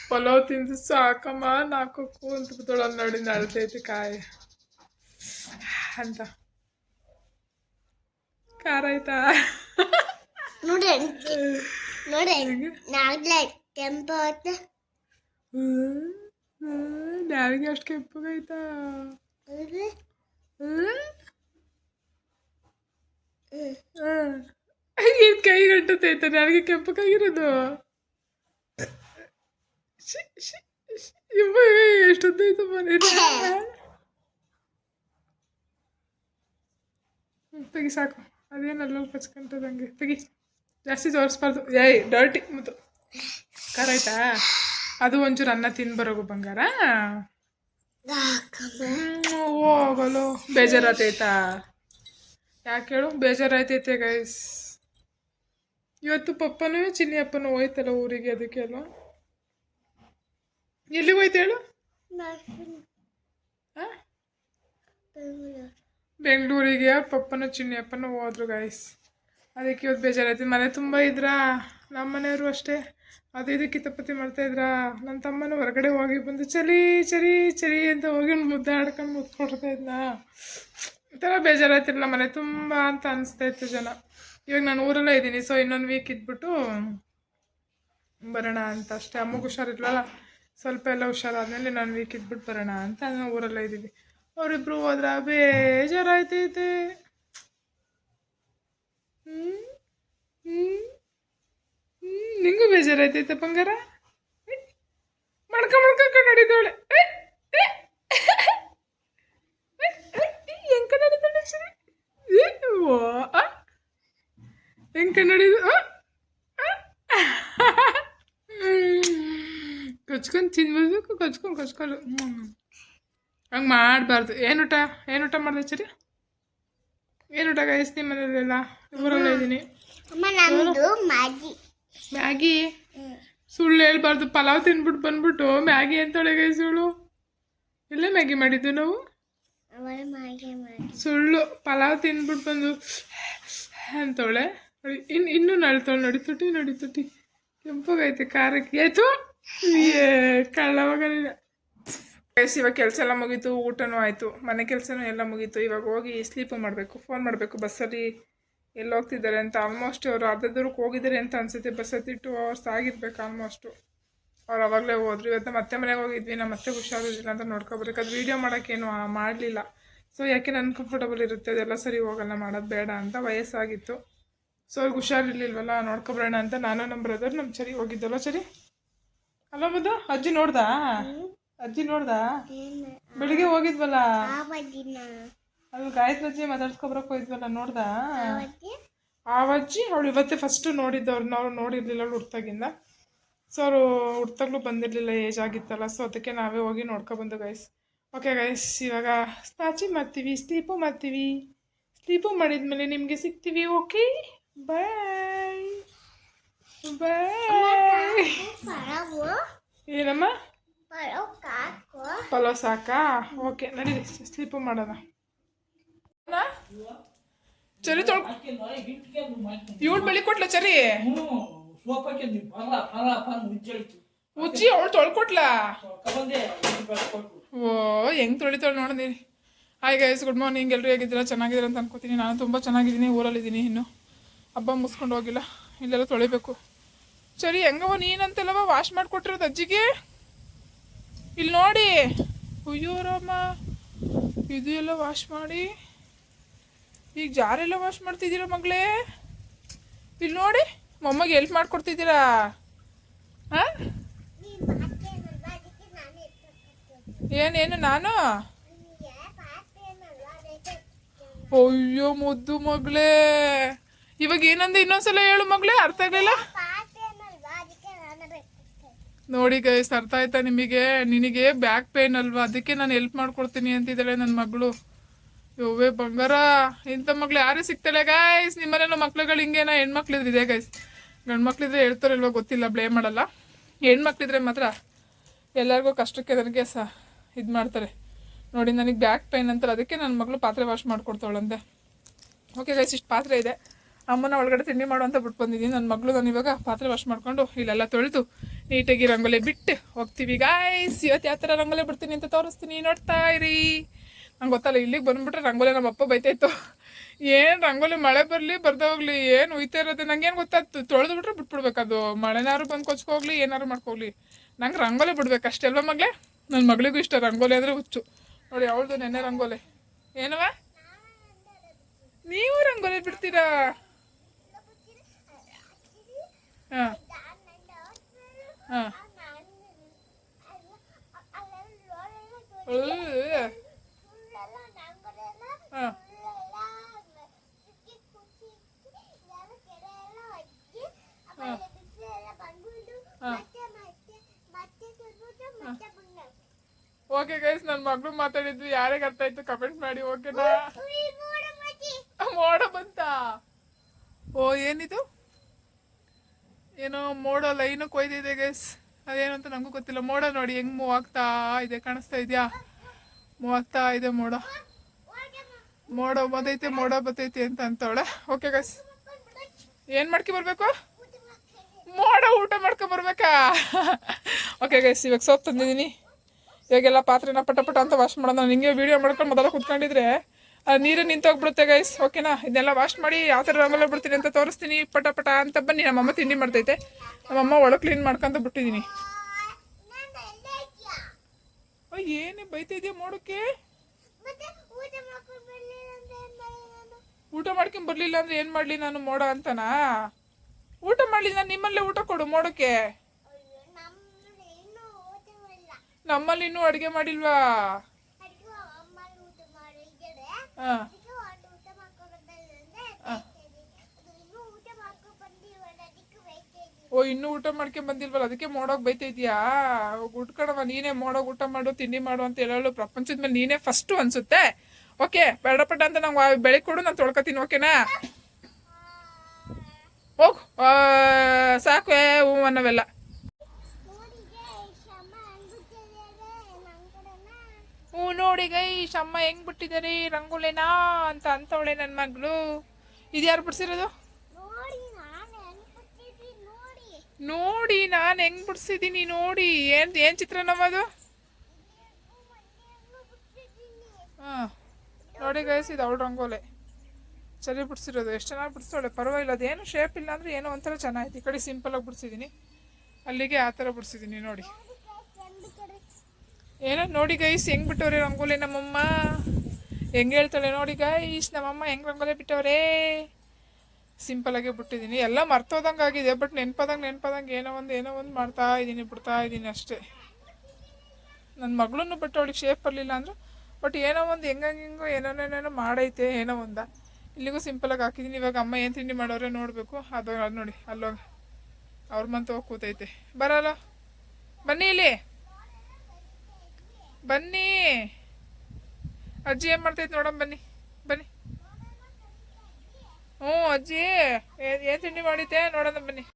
ಪಲಾವ್ ತಿಂದು ಸಾಕಮ್ಮ ನಾಲ್ಕು ಅಂತ ಬಿದ್ದೋಳ ನೋಡಿ ನಳ್ತೈತಿ ಕಾಯಿ ಅಂತ ಖಾರ ಆಯ್ತಾ ನೋಡಿ ನೋಡಿ ನಾಳೆ ಕೆಂಪು ನಾವಿಗೆ ಅಷ್ಟು ಕೆಂಪಗಾಯ್ತಾ ಏನ್ ಕೈ ಗಂಟತೈತ ನನಗೆ ಕೆಂಪಗಾಗಿರೋದು ಎಷ್ಟೊತ್ತಾಯ್ತು ಮನೆ ತೆಗಿ ಸಾಕು ಅದೇನಲ್ಲ ಕಚ್ಕೊಂತದಂಗೆ ತೆಗಿ ಜಾಸ್ತಿ ತೋರಿಸ್ಬಾರ್ದು ಏಯ್ ಡರ್ಟಿ ಮತ್ತು ಖಾರ ಆಯ್ತಾ ಅದು ಒಂಚೂರು ಅನ್ನ ತಿಂದು ಬರೋಗು ಬಂಗಾರ ಹೋಗಲು ಬೇಜಾರಾತೈತಾ ಯಾಕೆ ಹೇಳು ಬೇಜಾರಾಯ್ತೈತೆ ಗೈಸ್ ಇವತ್ತು ಪಪ್ಪನೂ ಚಿನ್ನಿ ಅಪ್ಪನೂ ಹೋಯ್ತಲ್ಲ ಊರಿಗೆ ಅದಕ್ಕೆ ಅಲ್ವಾ ಎಲ್ಲಿಗೆ ಹೋಯ್ತು ಹೇಳು ಬೆಂಗಳೂರಿಗೆ ಪಪ್ಪನ ಚಿನ್ನಿ ಅಪ್ಪನ ಹೋದ್ರು ಗೈಸ್ ಅದಕ್ಕೆ ಇವತ್ತು ಬೇಜಾರಾಯ್ತು ಮನೆ ತುಂಬ ಇದ್ರಾ ನಮ್ಮ ಮನೆಯವರು ಅಷ್ಟೇ ಅದು ಇದು ಕಿತಪತಿ ಮಾಡ್ತಾಯಿದ್ರಾ ನನ್ನ ತಮ್ಮನ ಹೊರಗಡೆ ಹೋಗಿ ಬಂದು ಚಳಿ ಚಳಿ ಚಳಿ ಅಂತ ಹೋಗಿ ಮುದ್ದಾಡ್ಕೊಂಡು ಮುತ್ಕೊಡ್ತಾ ಇದ್ನ ಈ ಥರ ಬೇಜಾರಾಯ್ತಿರಲ್ಲ ಮನೆ ತುಂಬ ಅಂತ ಅನಿಸ್ತಾಯಿತ್ತು ಜನ ಇವಾಗ ನಾನು ಊರಲ್ಲೇ ಇದ್ದೀನಿ ಸೊ ಇನ್ನೊಂದು ವೀಕ್ ಇದ್ಬಿಟ್ಟು ಬರೋಣ ಅಂತ ಅಷ್ಟೇ ಅಮ್ಮಗೆ ಹುಷಾರಿರಲ್ಲ ಸ್ವಲ್ಪ ಎಲ್ಲ ಹುಷಾರಾದ್ಮೇಲೆ ಇನ್ನೊಂದು ವೀಕ್ ಇದ್ಬಿಟ್ಟು ಬರೋಣ ಅಂತ ನಾವು ಊರಲ್ಲೇ ಇದ್ದೀವಿ ಅವರಿಬ್ರು ಹೋದ್ರ ಬೇಜಾರಾಯ್ತೈತೆ ನಿಂಗೂ ಬೇಜಾರಾಯ್ತೈತೆ ಬಂಗಾರ ಮಡ್ಕ ನಡೀತಾಳೆ ಹೆಂಗ ನಡೀತಾಳೆ ಸರಿ ಹೆಂಗ ನಡೀದು ಕಚ್ಕೊಂಡು ತಿನ್ಬೇಕು ಕಚ್ಕೊಂಡು ಹಂಗೆ ಮಾಡಬಾರ್ದು ಏನೂಟ ಮಾಡಿದೆ ಸರಿ ಏನೂಟ ಗೈಸ್ ನಿಮ್ಮ ಮನೇಲೆಲ್ಲ ಊರಲ್ಲೇ ಇದ್ದೀನಿ ಮ್ಯಾಗಿ ಸುಳ್ಳು ಹೇಳ್ಬಾರ್ದು ಪಲಾವ್ ತಿನ್ಬಿಟ್ಟು ಬಂದ್ಬಿಟ್ಟು ಮ್ಯಾಗಿ ಅಂತೇಳೆ ಗೈಸ್ ಸುಳ್ಳು ಇಲ್ಲೇ ಮ್ಯಾಗಿ ಮಾಡಿದ್ದು ನಾವು ಸುಳ್ಳು ಪಲಾವ್ ತಿನ್ಬಿಟ್ಟು ಬಂದು ಅಂತವಳೆ ಇನ್ನೂ ನಳಿತಾಳೆ ನಡಿತುಟಿ ಕೆಂಪಗೈತೆ ಖಾರಕ್ಕೆ ಆಯ್ತು ಕಳ್ಳವಾಗ ಗೈಸ್ ಇವಾಗ ಕೆಲಸ ಎಲ್ಲ ಮುಗೀತು ಊಟನೂ ಆಯಿತು ಮನೆ ಕೆಲಸನೂ ಎಲ್ಲ ಮುಗೀತು ಇವಾಗ ಹೋಗಿ ಸ್ಲೀಪು ಮಾಡಬೇಕು ಫೋನ್ ಮಾಡಬೇಕು ಬಸ್ಸಲ್ಲಿ ಎಲ್ಲಿ ಹೋಗ್ತಿದ್ದಾರೆ ಅಂತ ಆಲ್ಮೋಸ್ಟ್ ಅವರು ಅರ್ಧ ದೂರಕ್ಕೆ ಹೋಗಿದ್ದಾರೆ ಅಂತ ಅನಿಸುತ್ತೆ ಬಸ್ಸಲ್ಲಿ 2 hours ಆಗಿರ್ಬೇಕು ಆಲ್ಮೋಸ್ಟು ಅವ್ರು ಅವಾಗಲೇ ಹೋದ್ರು ಇವತ್ತು ಮತ್ತೆ ಮನೆಗೆ ಹೋಗಿದ್ವಿ ನಾವು ಮತ್ತೆ ಹುಷಾರಿಲ್ಲ ಅಂತ ನೋಡ್ಕೊಬರ್ಬೇಕು ಅದು ವೀಡಿಯೋ ಮಾಡೋಕ್ಕೇನು ಮಾಡಲಿಲ್ಲ ಸೊ ಯಾಕೆ ನನ್ನ ಕಂಫರ್ಟಬಲ್ ಇರುತ್ತೆ ಅದೆಲ್ಲ ಸರಿ ಹೋಗಲ್ಲ ಮಾಡೋದು ಬೇಡ ಅಂತ ವಯಸ್ಸಾಗಿತ್ತು ಸೊ ಅವ್ರಿಗೆ ಹುಷಾರಿರ್ಲಿಲ್ವಲ್ಲ ನೋಡ್ಕೊಬರೋಣ ಅಂತ ನಾನು ನಮ್ಮ ಬ್ರದರ್ ನಮ್ಮ ಸರಿ ಹೋಗಿದ್ದಲ್ಲ ಸರಿ ಅಲ್ಲ ಮದ ಅಜ್ಜಿ ನೋಡ್ದಾ ಬೆಳಿಗ್ಗೆ ಹೋಗಿದ್ವಲ್ಲ ಅಲ್ಲಿ ಗಾಯತ್ರಿ ಅಜ್ಜಿ ಮಾತಾಡ್ಸ್ಕೊಬರಕ್ಕೆ ಹೋಗಿದ್ವಲ್ಲ ನೋಡ್ದಾ ಆವಜ್ಜಿ ಅವಳು ಇವತ್ತೇ ಫಸ್ಟು ನೋಡಿದ್ದವ್ರನ್ನ ಅವ್ರು ನೋಡಿರ್ಲಿಲ್ಲ ಅವಳು ಹುಡ್ತಾಗಿಂದ ಸೊ ಅವರು ಹುಡ್ತಾಗ್ಲೂ ಬಂದಿರಲಿಲ್ಲ ಏಜ್ ಆಗಿತ್ತಲ್ಲ ಸೊ ಅದಕ್ಕೆ ನಾವೇ ಹೋಗಿ ನೋಡ್ಕೊಬಂದು ಗೈಸ್ ಓಕೆ ಗೈಸ್ ಇವಾಗ ಸ್ನಾಚಿ ಮಾಡ್ತೀವಿ ಸ್ಲೀಪು ಮಾಡಿದ್ಮೇಲೆ ನಿಮಗೆ ಸಿಗ್ತೀವಿ ಓಕೆ ಬಾಯ್ ಏನಮ್ಮ ಪಲಾವ್ ಸಾಕಾ ಓಕೆ ನಡೀರಿ ಸ್ಲೀಪು ಮಾಡೋಣ ಚರಿ ಇವಳು ಬೆಳಿ ಕೊಟ್ಲ ಚರಿ ಉಜ್ಜಿ ಅವಳು ತೊಳ್ಕೊಟ್ಲ ಓ ಹೆಂಗ್ ತೊಳಿತಾಳೆ ನೋಡಿದೀನಿ ಹಾಯ್ ಗೈಸ್ ಗುಡ್ ಮಾರ್ನಿಂಗ್ ಎಲ್ಲರೂ ಹೇಗಿದ್ದೀರಾ ಚೆನ್ನಾಗಿದ್ದೀರಾ ಅಂತ ಅನ್ಕೋತೀನಿ ನಾನು ತುಂಬ ಚೆನ್ನಾಗಿದ್ದೀನಿ ಊರಲ್ಲಿದ್ದೀನಿ ಇನ್ನು ಹಬ್ಬ ಮುಗಿಸ್ಕೊಂಡು ಹೋಗಿಲ್ಲ ಇಲ್ಲೆಲ್ಲ ತೊಳಿಬೇಕು ಸರಿ ಹೆಂಗವ ನೀನಂತೆಲ್ಲವ ವಾಶ್ ಮಾಡಿಕೊಟ್ಟಿರೋದು ಅಜ್ಜಿಗೆ ಇಲ್ಲಿ ನೋಡಿ ಅಯ್ಯೋರಮ್ಮ ಇದು ಎಲ್ಲ ವಾಶ್ ಮಾಡಿ ಈಗ ಜಾರೆಲ್ಲ ವಾಶ್ ಮಾಡ್ತಿದ್ದೀರಾ ಮಗಳೇ ಇಲ್ಲಿ ನೋಡಿ ಮೊಮ್ಮಗೆ ಹೆಲ್ಪ್ ಮಾಡಿಕೊಡ್ತಿದ್ದೀರಾ ಹಾಂ ಏನೇನು ನಾನು ಅಯ್ಯೋ ಮುದ್ದು ಮಗಳೇ ಇವಾಗ ಏನಂದೆ ಇನ್ನೊಂದ್ಸಲ ಹೇಳು ಮಗಳೇ ಅರ್ಥ ಆಗಲಿಲ್ಲ ನೋಡಿ ಗೈಸ್ ಅರ್ಥ ಆಯ್ತಾ ನಿನಗೆ ಬ್ಯಾಕ್ ಪೇನ್ ಅಲ್ವಾ ಅದಕ್ಕೆ ನಾನು ಹೆಲ್ಪ್ ಮಾಡ್ಕೊಡ್ತೀನಿ ಅಂತಿದ್ದಾಳೆ ನನ್ನ ಮಗಳು ಯೋವೇ ಬಂಗಾರ ಇಂಥ ಮಕ್ಳು ಯಾರೇ ಸಿಗ್ತಾಳೆ ಗೈಸ್ ನಿಮ್ಮನೇನೋ ಮಕ್ಳುಗಳು ಹಿಂಗೇನ ಹೆಣ್ಮಕ್ಳಿದ್ರೆ ಗೈಸ್ ಗಂಡು ಮಕ್ಳಿದ್ರೆ ಹೇಳ್ತಾರಲ್ವ ಗೊತ್ತಿಲ್ಲ ಬ್ಲೇಮ್ ಮಾಡಲ್ಲ ಹೆಣ್ಮಕ್ಳಿದ್ರೆ ಮಾತ್ರ ಎಲ್ಲರಿಗೂ ಕಷ್ಟಕ್ಕೆ ನನಗೆ ಇದು ಮಾಡ್ತಾರೆ ನೋಡಿ ನನಗೆ ಬ್ಯಾಕ್ ಪೈನ್ ಅಂತಾರೆ ಅದಕ್ಕೆ ನನ್ನ ಮಗಳು ಪಾತ್ರೆ ವಾಶ್ ಮಾಡ್ಕೊಡ್ತಾವಳಂತೆ ಓಕೆ ಗೈಸ್ ಇಷ್ಟು ಪಾತ್ರೆ ಇದೆ ಅಮ್ಮನ ಒಳಗಡೆ ತಿಂಡಿ ಮಾಡು ಅಂತ ಬಿಟ್ಟು ಬಂದಿದ್ದೀನಿ. ನನ್ನ ಮಗಳು ನಾನು ಇವಾಗ ಪಾತ್ರೆ ವಾಶ್ ಮಾಡ್ಕೊಂಡು ಇಲ್ಲೆಲ್ಲ ತೊಳೆದು ನೀಟಾಗಿ ರಂಗೋಲಿ ಬಿಟ್ಟು ಹೋಗ್ತೀವಿ ಗಾಯ್ಸ್. ಇವತ್ತು ಯಾವ ಥರ ರಂಗೋಲಿ ಬಿಡ್ತೀನಿ ಅಂತ ತೋರಿಸ್ತೀನಿ, ನೋಡ್ತಾ ಇರಿ. ನಂಗೆ ಗೊತ್ತಲ್ಲ, ಇಲ್ಲಿಗೆ ಬಂದುಬಿಟ್ರೆ ರಂಗೋಲಿ ನಮ್ಮ ಅಪ್ಪ ಬೈತಾಯಿತ್ತು. ಏನು ರಂಗೋಲಿ ಮಳೆ ಬರಲಿ ಬರ್ದೇ ಹೋಗ್ಲಿ ಏನು ಉಯ್ತಾ ಇರೋದು ನಂಗೇನು ಗೊತ್ತಾಯ್ತು, ತೊಳೆದು ಬಿಟ್ರೆ ಬಿಟ್ಬಿಡ್ಬೇಕು. ಅದು ಮಳೆನಾರು ಬಂದು ಕೊಚ್ಕೋಗ್ಲಿ ಏನಾರು ಮಾಡ್ಕೋಗ್ಲಿ, ನಂಗೆ ರಂಗೋಲಿ ಬಿಡ್ಬೇಕು ಅಷ್ಟೇ ಅಲ್ವಾ ಮಗಳೇ? ನನ್ನ ಮಗಳಿಗೂ ಇಷ್ಟ ರಂಗೋಲಿ ಅಂದರೆ ಹುಚ್ಚು. ನೋಡಿ ಅವಳದು ನೆನ್ನೆ ರಂಗೋಲಿ. ಏನವ ನೀವು ರಂಗೋಲಿ ಬಿಡ್ತೀರಾ? ಹಾಂ ಹಾಂ ಹಾಂ ಓಕೆ ಗೈಸ್, ನನ್ನ ಮಗಳು ಮಾತಾಡಿದ್ದು ಯಾರಿಗೆ ಅರ್ಥ ಆಯ್ತು ಕಮೆಂಟ್ ಮಾಡಿ, ಓಕೆನಾ? ಮೋಡ ಬಂತ? ಓ ಏನಿದು, ಏನೋ ಮೋಡ ಲೈನು ಕೊಯ್ದಿದೆ ಗೈಸ್. ಅದೇನು ಅಂತ ನನಗೂ ಗೊತ್ತಿಲ್ಲ. ಮೋಡ ನೋಡಿ ಹೆಂಗೆ ಮೂವ್ ಆಗ್ತಾ ಇದೆ, ಕಾಣಿಸ್ತಾ ಇದೆಯಾ? ಮೂವ್ ಆಗ್ತಾ ಇದೆ ಮೋಡ. ಮೋಡ ಬಂದೈತೆ ಮೋಡ ಬತ್ತೈತೆ ಅಂತ ಅಂತವಳೆ. ಓಕೆ ಗೈಸ್, ಏನು ಮಾಡ್ಕೊಂಬರ್ಬೇಕು? ಮೋಡ ಊಟ ಮಾಡ್ಕೊಂಬರ್ಬೇಕಾ? ಓಕೆ ಗೈಸ್, ಇವಾಗ ಸೋಪ್ ತಂದಿದ್ದೀನಿ. ಇವಾಗೆಲ್ಲ ಪಾತ್ರೆನ ಪಟ ಪಟ ಅಂತ ವಾಶ್ ಮಾಡೋದು. ನಾನು ಹಿಂಗೆ ವೀಡಿಯೋ ಮಾಡ್ಕೊಂಡು ಮೊದಲ ಕುತ್ಕೊಂಡಿದ್ರೆ ನೀರು ನಿಂತೋಗ್ಬಿಡುತ್ತೆ ಗೈಸ್, ಓಕೆನಾ? ಇದನ್ನೆಲ್ಲ ವಾಶ್ ಮಾಡಿ ಯಾವ ಥರ ರಂಗೋಲಿ ಬಿಡ್ತೀನಿ ಅಂತ ತೋರಿಸ್ತೀನಿ ಪಟ ಪಟ ಅಂತ. ಬನ್ನಿ, ನಮ್ಮಮ್ಮ ತಿಂಡಿ ಮಾಡ್ತೈತೆ. ನಮ್ಮಮ್ಮ ಒಳಗೆ ಕ್ಲೀನ್ ಮಾಡ್ಕೊಂತ ಬಿಟ್ಟಿದ್ದೀನಿ. ಏನೇ ಬೈತಿದ್ಯಾ ಮೋಡಕ್ಕೆ? ಊಟ ಮಾಡ್ಕೊಂಡ್ ಬರ್ಲಿಲ್ಲ ಅಂದ್ರೆ ಏನು ಮಾಡಲಿ ನಾನು ಮೋಡ ಅಂತನಾ? ಊಟ ಮಾಡಲಿಲ್ಲ, ನಿಮ್ಮಲ್ಲೇ ಊಟ ಕೊಡು ಮೋಡಕ್ಕೆ. ನಮ್ಮಲ್ಲಿ ಇನ್ನೂ ಅಡುಗೆ ಮಾಡಿಲ್ವಾ? ಹಾಂ ಓ, ಇನ್ನೂ ಊಟ ಮಾಡ್ಕೊಂಡ್ ಬಂದಿಲ್ವಲ್ಲ, ಅದಕ್ಕೆ ಮೋಡೋಗಿ ಬೈತೈದ್ಯಾ? ಉಟ್ಕೊಳವ, ನೀನೇ ಮೋಡೋಗಿ ಊಟ ಮಾಡು ತಿಂಡಿ ಮಾಡು ಅಂತ ಹೇಳಲು ಪ್ರಪಂಚದ ಮೇಲೆ ನೀನೇ ಫಸ್ಟು ಅನ್ಸುತ್ತೆ. ಓಕೆ, ಬೇಡ ಪಡ ಅಂತ ನಂಗೆ ಬೆಳಗ್ಗೆ ಕೊಡು, ನಾನು ತೊಳ್ಕೊತೀನಿ, ಓಕೆನಾ? ಹೋಗು, ಸಾಕು ಹೂ ಅನ್ನವೆಲ್ಲ. ಹ್ಞೂ ನೋಡಿ ಗೈಸ್, ಅಮ್ಮ ಹೆಂಗ್ ಬಿಟ್ಟಿದ್ದಾರೆ ರಂಗೋಲಿನಾ ಅಂತ ಅಂತವಳೆ ನನ್ನ ಮಗಳು. ಇದು ಯಾರು ಬಿಡಿಸಿರೋದು? ನೋಡಿ ನಾನು ಹೆಂಗ್ ಬಿಡಿಸಿದ್ದೀನಿ ನೋಡಿ. ಏನು ಚಿತ್ರ ನಮ್ಮದು? ಹಾಂ ನೋಡಿ ಗೈಸ್, ಇದು ಅವಳು ರಂಗೋಲೆ ಸರಿ ಬಿಡಿಸಿರೋದು. ಎಷ್ಟು ಚೆನ್ನಾಗಿ ಬಿಡಿಸೋಳೆ, ಪರವಾಗಿಲ್ಲ. ಅದೇನು ಶೇಪ್ ಇಲ್ಲ ಅಂದರೆ ಏನೋ ಒಂಥರ ಚೆನ್ನಾಗಿತ್ತು. ಈ ಕಡೆ ಸಿಂಪಲಾಗಿ ಬಿಡಿಸಿದ್ದೀನಿ, ಅಲ್ಲಿಗೆ ಆ ಥರ ಬಿಡಿಸಿದ್ದೀನಿ ನೋಡಿ. ಏನೋ ನೋಡಿ ಗೈಸ್, ಹೆಂಗೆ ಬಿಟ್ಟವ್ರೆ ರಂಗೋಲಿ ನಮ್ಮಮ್ಮ. ಹೆಂಗೆ ಹೇಳ್ತಾಳೆ ನೋಡಿ ಗೈಸ್, ನಮ್ಮಮ್ಮ ಹೆಂಗೆ ರಂಗೋಲಿ ಬಿಟ್ಟವ್ರೆ. ಸಿಂಪಲಾಗೆ ಬಿಟ್ಟಿದ್ದೀನಿ, ಎಲ್ಲ ಮರ್ತೋದಂಗೆ ಆಗಿದೆ. ಬಟ್ ನೆನ್ಪದಂಗೆ ಏನೋ ಒಂದು ಮಾಡ್ತಾ ಇದ್ದೀನಿ, ಬಿಡ್ತಾ ಇದ್ದೀನಿ ಅಷ್ಟೇ. ನನ್ನ ಮಗಳನ್ನೂ ಬಿಟ್ಟು ಅವಳಿಗೆ ಶೇಪ್ ಬರಲಿಲ್ಲ ಅಂದರು, ಬಟ್ ಏನೋ ಒಂದು ಹೆಂಗೋ ಏನೇನೋ ಮಾಡೈತೆ ಏನೋ ಒಂದ. ಇಲ್ಲಿಗೂ ಸಿಂಪಲಾಗಿ ಹಾಕಿದ್ದೀನಿ. ಇವಾಗ ಅಮ್ಮ ಏನು ತಿಂಡಿ ಮಾಡೋರೆ ನೋಡಬೇಕು. ಅದು ನೋಡಿ ಅಲ್ಲೋಗಿ ಅವ್ರ ಮಂತ ಹೋಗಿ ಕೂತೈತೆ. ಬರಲ್ಲ, ಬನ್ನಿ ಇಲ್ಲಿ ಬನ್ನಿ. ಅಜ್ಜಿ ಏನು ಮಾಡ್ತೈತೆ ನೋಡಮ್ಮ, ಬನ್ನಿ ಬನ್ನಿ. ಹ್ಞೂ ಅಜ್ಜಿ ಏನು ತಿಂಡಿ ಮಾಡಿದ್ದೆ ನೋಡೋಣ ಬನ್ನಿ.